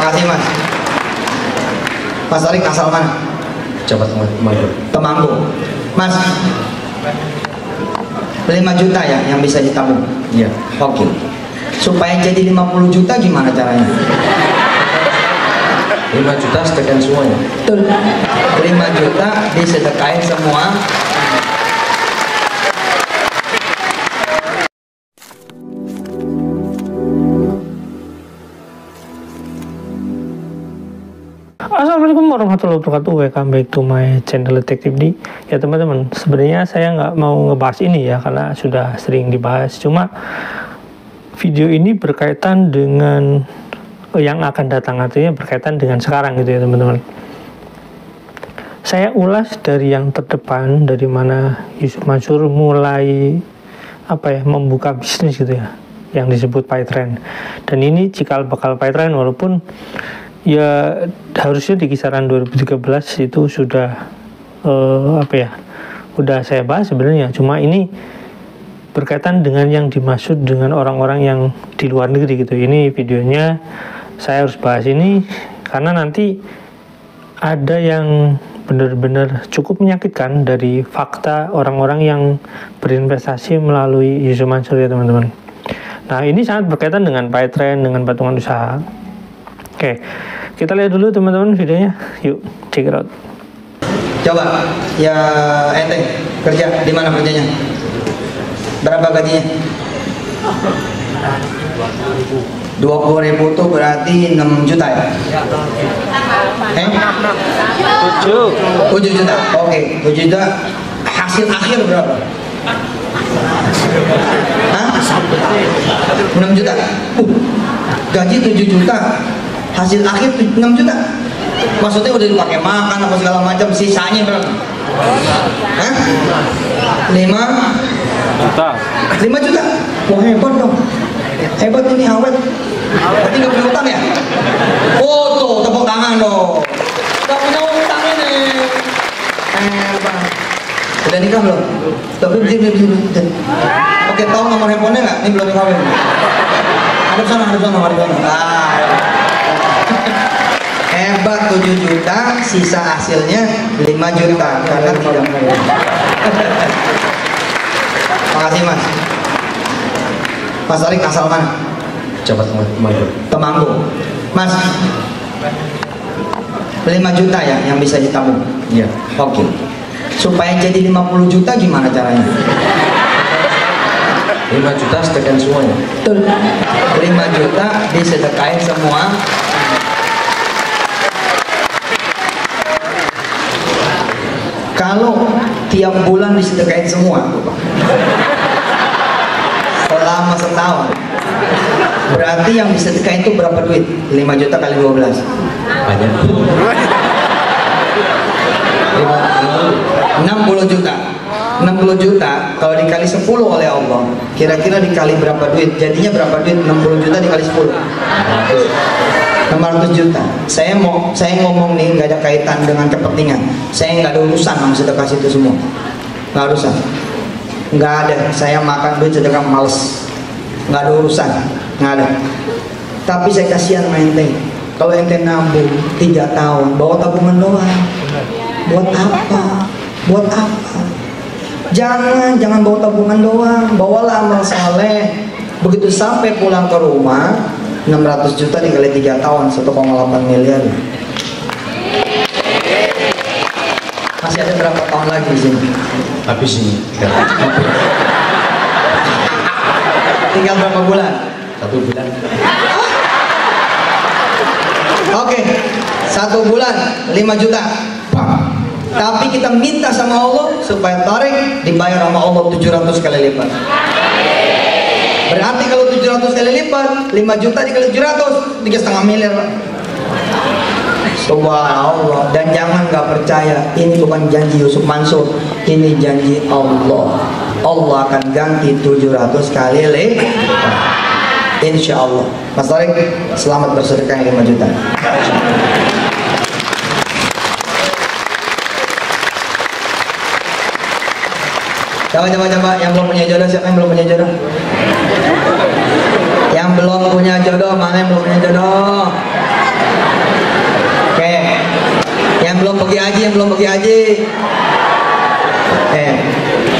Makasih Mas. Mas Tarik asal mana? Jawa Temanggung. Temanggung. Mas, 5 juta ya yang bisa ditabung? Iya. Oke. Supaya jadi 50 juta gimana caranya? 5 juta sedekahkan semuanya. Betul. 5 juta disedekain semua. Assalamualaikum warahmatullahi wabarakatuh. Welcome back to my channel Detektif D. Ya teman-teman, sebenarnya saya nggak mau ngebahas ini ya karena sudah sering dibahas. Cuma video ini berkaitan dengan yang akan datang, artinya berkaitan dengan sekarang gitu ya teman-teman. Saya ulas dari yang terdepan, dari mana Yusuf Mansur mulai membuka bisnis gitu ya, yang disebut PayTrend. Dan ini cikal bakal PayTrend, walaupun ya harusnya di kisaran 2013 itu sudah udah saya bahas sebenarnya. Cuma ini berkaitan dengan yang dimaksud dengan orang-orang yang di luar negeri gitu. Ini videonya saya harus bahas ini karena nanti ada yang benar-benar cukup menyakitkan dari fakta orang-orang yang berinvestasi melalui Yusuf Mansur ya teman-teman. Nah ini sangat berkaitan dengan PayTrend, dengan patungan usaha. Oke, kita lihat dulu teman-teman videonya. Yuk, check it out. Coba, ya ente kerja di mana kerjanya? Berapa gajinya? 20.000 tuh berarti 6 juta ya? 7 juta. Oke, 7 juta. Hasil akhir berapa? Hah? 6 juta. Gaji 7 juta. Hasil akhir 6 juta. Maksudnya udah dipakai makan apa segala macam, sisanya berapa? Hah? 5 juta. 5 juta. Wah hebat dong. Hebat ini awet. Berarti nggak punya utang ya? Foto, tepuk tangan dong. Nggak punya utang ini. Hebat. Udah nikah belum? Belum. Oke, tahu nomor handphonenya nggak? Ini belum dikawin. Hadap sana. Hebat, 7 juta, sisa hasilnya 5 juta karena tidak mau. Makasih Mas. Mas Tarik asal mana? Jawa Temanggung. Temanggung. Mas, 5 juta ya yang bisa ditabung? Iya. Oke. Supaya jadi 50 juta gimana caranya? 5 juta sedekahkan semuanya. Betul. 5 juta disedekain semua. Kalau tiap bulan disedekain semua selama setahun, berarti yang disedekain itu berapa duit? 5 juta kali 12 Banyak. 60 juta. 60 juta kalau dikali 10 oleh Allah, kira-kira dikali berapa duit? Jadinya berapa duit? 60 juta dikali 10 600 juta. Saya ngomong nih nggak ada kaitan dengan kepentingan. Saya nggak ada urusan sama sedekah itu semua. Nggak urusan. Nggak ada. Saya makan duit sedekah males. Nggak ada urusan. Nggak ada. Tapi saya kasihan sama ente. Kalau ente nabung 3 tahun, bawa tabungan doang. Buat apa? Buat apa? Jangan bawa tabungan doang. Bawalah amal saleh. Begitu sampai pulang ke rumah, 600 juta dikali 3 tahun 1,8 miliar. Masih ada berapa tahun lagi di sini? Habis ini. Tinggal berapa bulan? 1 bulan. Oke, 1 bulan 5 juta. Tapi kita minta sama Allah supaya Tarik dibayar sama Allah 700 kali lipat. Berarti kalau 700 kali lipat, 5 juta dikali 700, 3,5 miliar. Subhanallah. Dan jangan nggak percaya, ini bukan janji Yusuf Mansur, ini janji Allah. Allah akan ganti 700 kali lipat. Insya Allah. Mas Tarik, selamat bersedekah 5 juta. Coba yang belum punya jodoh, siapa yang belum punya jodoh? Yang belum punya jodoh, mana yang belum punya jodoh? belum pergi haji.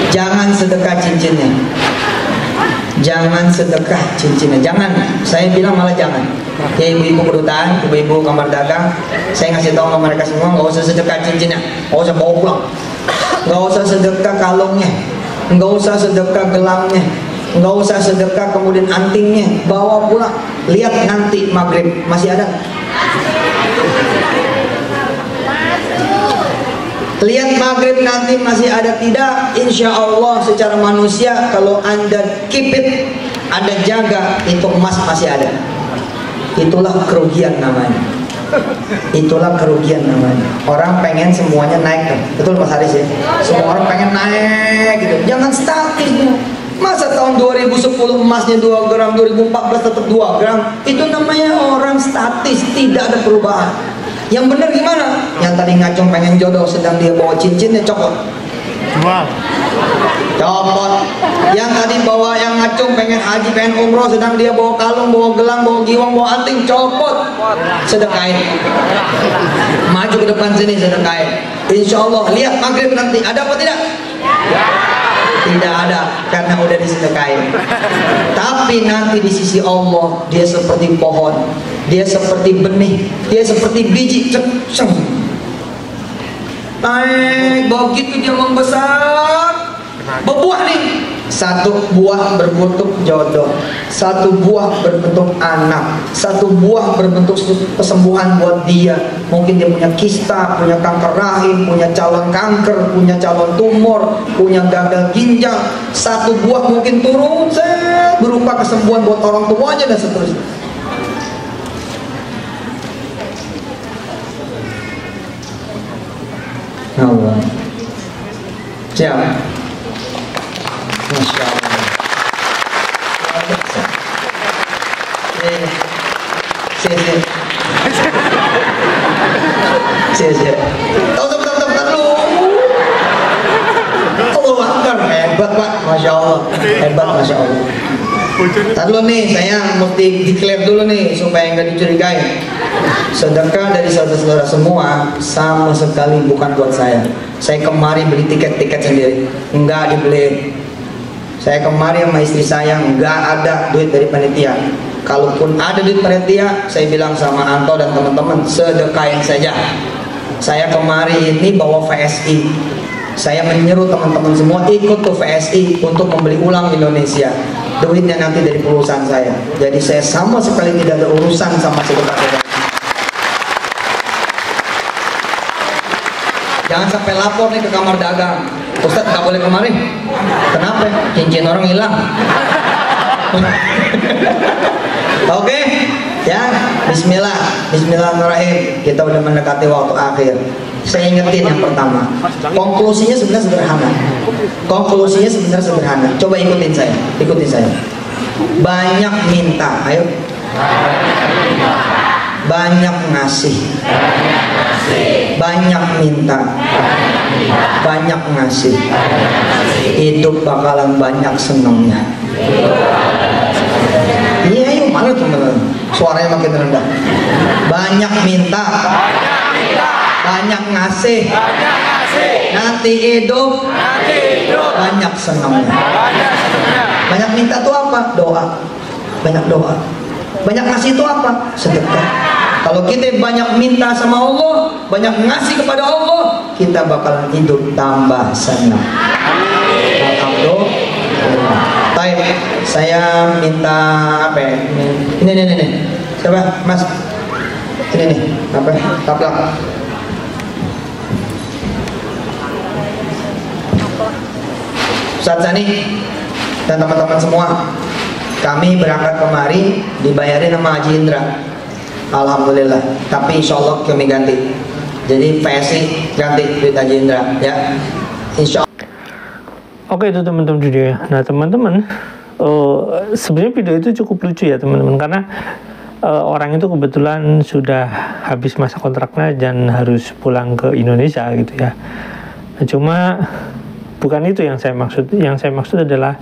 Jangan sedekah cincinnya. Jangan sedekah cincinnya. Jangan. Saya bilang malah jangan. Ya ibu-ibu kedutaan, ibu-ibu kamar dagang, saya ngasih tahu ke mereka semua, nggak usah sedekah cincinnya, nggak usah bawa pulang, nggak usah sedekah kalungnya, nggak usah sedekah gelangnya, nggak usah sedekah kemudian antingnya, bawa pulang. Lihat nanti maghrib masih ada. Lihat maghrib nanti masih ada tidak? Insya Allah secara manusia kalau Anda keep it, Anda jaga, itu emas masih ada. Itulah kerugian namanya. Itulah kerugian namanya. Orang pengen semuanya naik kan? Betul Mas Haris ya? Semua orang pengen naik gitu. Jangan statis. Masa tahun 2010 emasnya 2 gram, 2014 tetap 2 gram? Itu namanya orang statis, tidak ada perubahan. Yang benar gimana? Yang tadi ngacung pengen jodoh, sedang dia bawa cincinnya, copot. Copot. Yang tadi bawa, yang ngacung pengen haji, pengen umroh, sedang dia bawa kalung, bawa gelang, bawa giwang, bawa anting, copot. Sedekahin. Maju ke depan sini, sedekahin. Insya Allah, lihat maghrib nanti ada apa tidak? Tidak ada, karena udah disedekahin. Tapi nanti di sisi Allah dia seperti pohon, dia seperti benih, dia seperti biji. Naik, begitu dia membesar, berbuah nih. Satu buah berbentuk jodoh, satu buah berbentuk anak, satu buah berbentuk kesembuhan buat dia. Mungkin dia punya kista, punya kanker rahim, punya calon kanker, punya calon tumor, punya gagal ginjal. Satu buah mungkin turun berupa kesembuhan buat orang tuanya dan seterusnya. Allah. Siapa? Masya Allah. Tahu lu. Allah Akbar, hebat Pak, Masya Allah, hebat Masya Allah. Tadi dulu nih, saya mesti declare dulu nih supaya nggak dicurigai. Sedekah dari saudara-saudara semua sama sekali bukan buat saya. Saya kemari beli tiket-tiket sendiri, nggak dibeli. Saya kemari sama istri saya, nggak ada duit dari panitia. Kalaupun ada duit panitia, saya bilang sama Anto dan teman-teman, sedekahin saja. Saya kemari ini bawa VSI. Saya menyeru teman-teman semua ikut ke VSI untuk membeli ulang Indonesia. Duitnya nanti dari perusahaan saya. Jadi saya sama sekali tidak ada urusan sama sedekah. Jangan sampai lapor nih ke kamar dagang, Ustadz nggak boleh kemari. Kenapa? Cincin orang hilang. Oke, ya. Bismillah, Bismillahirrahmanirrahim. Kita udah mendekati waktu akhir. Saya ingetin yang pertama. Konklusinya sebenarnya sederhana. Konklusinya sebenarnya sederhana. Coba ikutin saya. Banyak minta, ayo. Banyak ngasih. Banyak minta. Banyak ngasih. Hidup bakalan banyak senangnya. Iya, yuk mana teman-teman? Suaranya makin rendah. Banyak minta. Banyak ngasih. Nanti hidup banyak senangnya. Banyak minta itu apa? Doa. Banyak doa. Banyak ngasih itu apa? Sedekah. Kalau kita banyak minta sama Allah, banyak ngasih kepada Allah, kita bakal hidup tambah senang. Alhamdulillah. Baik, saya minta apa ya? Ini. Siapa? Mas. Ini nih, apa? Taplak. Ustaz Sani dan teman-teman semua, kami berangkat kemari dibayarin sama Haji Indra. Alhamdulillah. Tapi insya Allah kami ganti. Jadi PSI ganti duit Haji Indra, ya. Insya Allah. Oke, itu teman-teman videonya. Nah teman-teman, sebenarnya video itu cukup lucu ya teman-teman, karena orang itu kebetulan sudah habis masa kontraknya dan harus pulang ke Indonesia gitu ya. Nah, cuma bukan itu yang saya maksud. Yang saya maksud adalah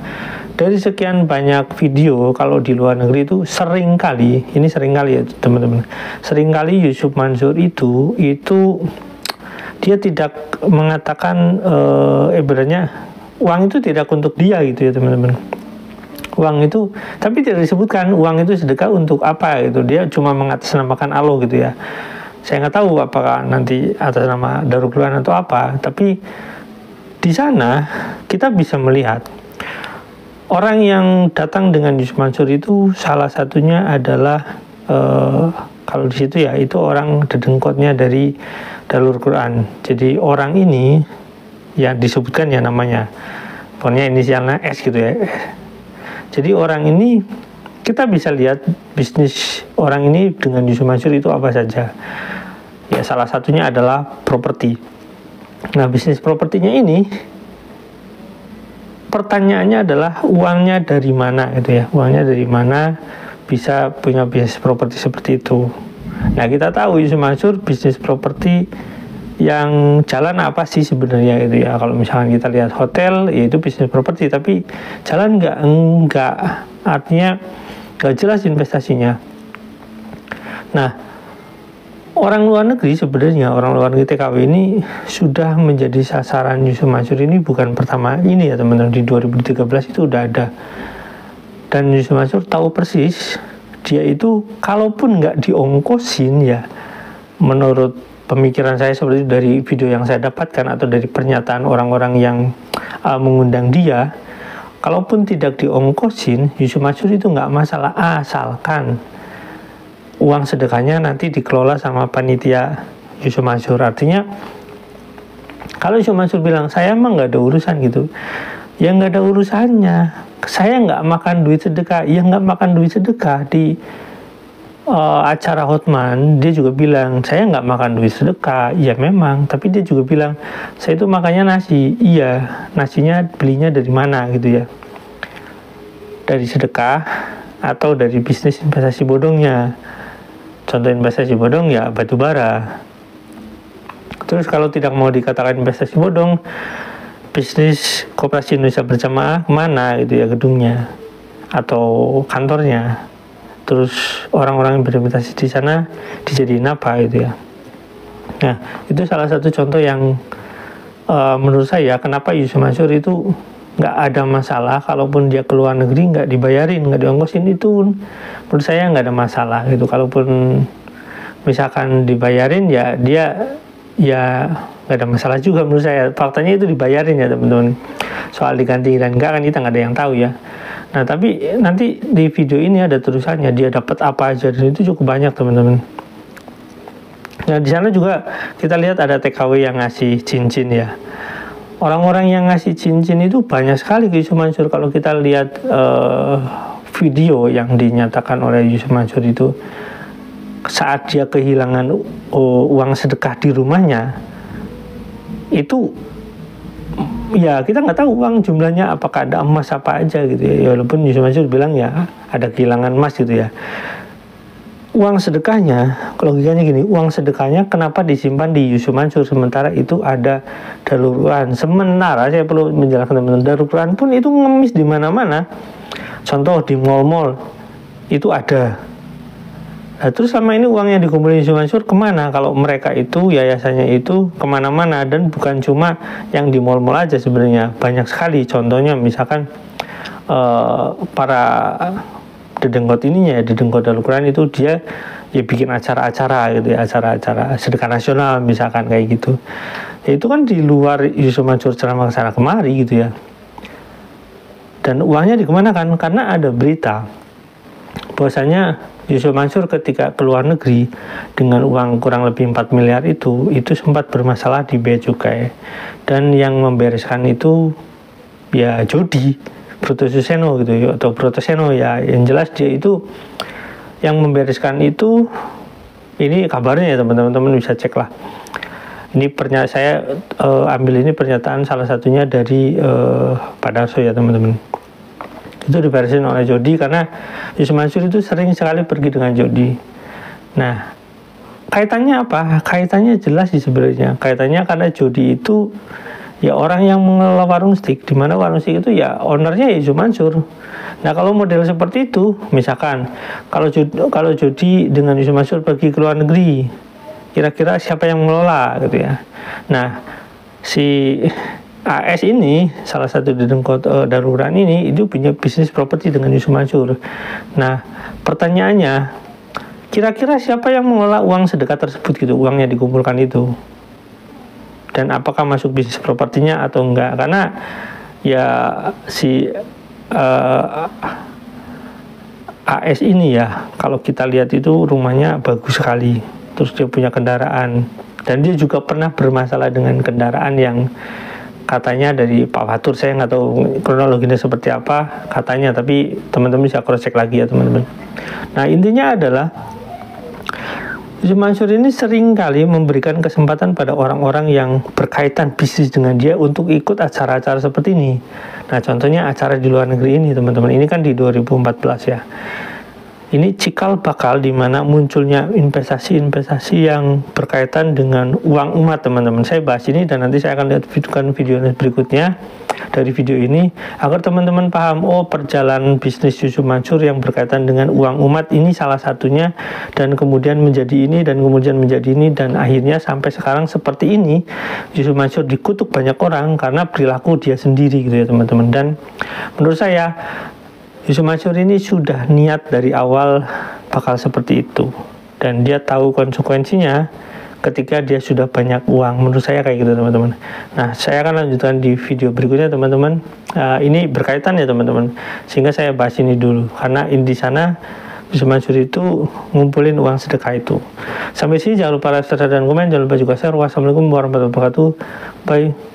dari sekian banyak video kalau di luar negeri itu seringkali ya teman-teman, seringkali Yusuf Mansur itu dia tidak mengatakan ibaratnya uang itu tidak untuk dia gitu ya teman-teman. Uang itu, tapi tidak disebutkan uang itu sedekah untuk apa gitu. Dia cuma mengatasnamakan Allah gitu ya. Saya nggak tahu apakah nanti atas nama Darul Quran atau apa, tapi di sana kita bisa melihat orang yang datang dengan Yusuf Mansur itu salah satunya adalah kalau di situ ya itu orang dedengkotnya dari Darul Quran. Jadi orang ini yang disebutkan ya namanya, pokoknya inisialnya S gitu ya. Jadi orang ini kita bisa lihat bisnis orang ini dengan Yusuf Mansur itu apa saja. Ya salah satunya adalah properti. Nah bisnis propertinya ini pertanyaannya adalah uangnya dari mana gitu ya. Uangnya dari mana bisa punya bisnis properti seperti itu. Nah kita tahu Yusuf Mansur bisnis properti yang jalan apa sih sebenarnya itu ya. Kalau misalkan kita lihat hotel ya itu bisnis properti, tapi jalan enggak artinya enggak jelas investasinya. Nah orang luar negeri sebenarnya, orang luar negeri TKW ini sudah menjadi sasaran Yusuf Mansur ini bukan pertama ini ya teman-teman. Di 2013 itu udah ada, dan Yusuf Mansur tahu persis dia itu kalaupun nggak diongkosin ya, menurut pemikiran saya seperti itu dari video yang saya dapatkan atau dari pernyataan orang-orang yang mengundang dia, kalaupun tidak diongkosin Yusuf Mansur itu nggak masalah, asalkan uang sedekahnya nanti dikelola sama panitia Yusuf Mansur. Artinya kalau Yusuf Mansur bilang saya emang nggak ada urusan gitu, ya nggak ada urusannya. Saya nggak makan duit sedekah, ya nggak makan duit sedekah. Di acara Hotman dia juga bilang saya nggak makan duit sedekah, ya memang, tapi dia juga bilang saya itu makannya nasi. Iya, nasinya belinya dari mana gitu ya, dari sedekah atau dari bisnis investasi bodongnya. Contoh investasi bodong ya batu bara. Terus kalau tidak mau dikatakan investasi bodong, bisnis Koperasi Indonesia Berjamaah mana gitu ya, gedungnya atau kantornya. Terus orang-orang yang berinvestasi di sana dijadiin apa gitu ya. Nah itu salah satu contoh yang menurut saya kenapa Yusuf Mansur itu nggak ada masalah kalaupun dia ke luar negeri nggak dibayarin, nggak diongkosin, itu menurut saya nggak ada masalah gitu. Kalaupun misalkan dibayarin ya dia ya nggak ada masalah juga menurut saya. Faktanya itu dibayarin ya teman-teman. Soal diganti dan enggak kan kita nggak ada yang tahu ya. Nah tapi nanti di video ini ada tulisannya dia dapat apa aja, dan itu cukup banyak teman-teman. Nah di sana juga kita lihat ada TKW yang ngasih cincin ya. Orang-orang yang ngasih cincin itu banyak sekali ke Yusuf Mansur. Kalau kita lihat video yang dinyatakan oleh Yusuf Mansur itu saat dia kehilangan uang sedekah di rumahnya, itu ya kita nggak tahu uang jumlahnya apakah ada emas apa aja gitu ya. Walaupun Yusuf Mansur bilang ya ada kehilangan emas gitu ya. Uang sedekahnya, logikanya gini, uang sedekahnya kenapa disimpan di Yusuf Mansur sementara itu ada Darul Quran? Sementara saya perlu menjelaskan teman-teman, Darul Quran pun itu ngemis di mana-mana. Contoh di mall-mall itu ada. Nah, terus selama ini uang yang dikumpulin Yusuf Mansur kemana? Kalau mereka itu yayasannya itu kemana-mana, dan bukan cuma yang di mall-mall aja sebenarnya, banyak sekali. Contohnya misalkan para dedengkot ininya ya, dedengkot Darul Quran itu dia ya bikin acara-acara gitu ya, acara-acara sedekah nasional misalkan kayak gitu. Ya, itu kan di luar Yusuf Mansur ceramah kesana kemari gitu ya. Dan uangnya dikemanakan? Karena ada berita bahwasanya Yusuf Mansur ketika ke luar negeri dengan uang kurang lebih 4 miliar itu sempat bermasalah di bea cukai, dan yang membereskan itu ya Jody Brotoseno gitu ya, atau Brotoseno ya, yang jelas dia itu yang membereskan itu. Ini kabarnya ya teman-teman bisa cek lah. Ini saya ambil ini pernyataan salah satunya dari Pak Darso ya teman-teman. Itu diberesin oleh Jody karena Yusuf Mansur itu sering sekali pergi dengan Jody. Nah kaitannya apa? Kaitannya jelas sih sebenarnya. Kaitannya karena Jody itu ya orang yang mengelola warung steak, di mana warung steak itu ya ownernya ya Yusuf Mansur. Nah kalau model seperti itu, misalkan kalau Jody dengan Yusuf Mansur pergi ke luar negeri, kira-kira siapa yang mengelola gitu ya. Nah, si AS ini, salah satu Dedengkot Darurat ini, itu punya bisnis properti dengan Yusuf Mansur. Nah, pertanyaannya, kira-kira siapa yang mengelola uang sedekah tersebut gitu, uang yang dikumpulkan itu, dan apakah masuk bisnis propertinya atau enggak? Karena ya si AS ini ya, kalau kita lihat itu rumahnya bagus sekali, terus dia punya kendaraan, dan dia juga pernah bermasalah dengan kendaraan yang katanya dari Pak Fatur, saya nggak tahu kronologinya seperti apa katanya, tapi teman-teman bisa cross check lagi ya teman-teman. Nah, intinya adalah Yusuf Mansur ini sering kali memberikan kesempatan pada orang-orang yang berkaitan bisnis dengan dia untuk ikut acara-acara seperti ini. Nah, contohnya acara di luar negeri ini teman-teman, ini kan di 2014 ya. Ini cikal bakal di mana munculnya investasi-investasi yang berkaitan dengan uang umat teman-teman. Saya bahas ini dan nanti saya akan lihat video berikutnya dari video ini agar teman-teman paham, oh perjalanan bisnis Yusuf Mansur yang berkaitan dengan uang umat ini salah satunya, dan kemudian menjadi ini dan kemudian menjadi ini, dan akhirnya sampai sekarang seperti ini. Yusuf Mansur dikutuk banyak orang karena perilaku dia sendiri gitu ya teman-teman. Dan menurut saya Yusuf Mansur ini sudah niat dari awal bakal seperti itu, dan dia tahu konsekuensinya ketika dia sudah banyak uang. Menurut saya kayak gitu teman-teman. Nah, saya akan lanjutkan di video berikutnya teman-teman. Ini berkaitan ya teman-teman, sehingga saya bahas ini dulu karena di sana Yusuf Mansur itu ngumpulin uang sedekah itu. Sampai sini jangan lupa like, share, dan komen. Jangan lupa juga share. Wassalamualaikum warahmatullahi wabarakatuh. Bye.